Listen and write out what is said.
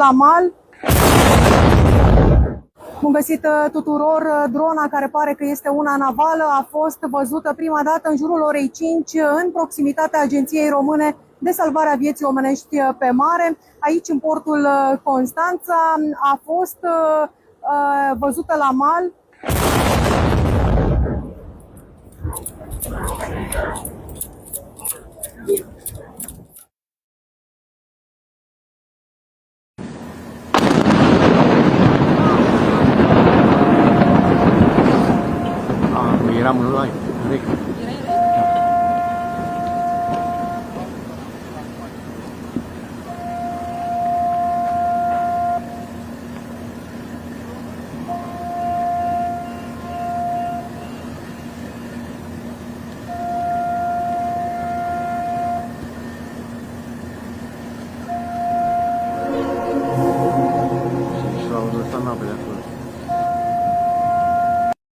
la mal. Bun găsit tuturor! Drona, care pare că este una navală, a fost văzută prima dată în jurul orei 5 în proximitatea Agenției Române de Salvare a Vieții Omenești pe Mare. Aici, în portul Constanța, a fost văzută la mal. Eram în live. Și s-au lăsat navele acolo.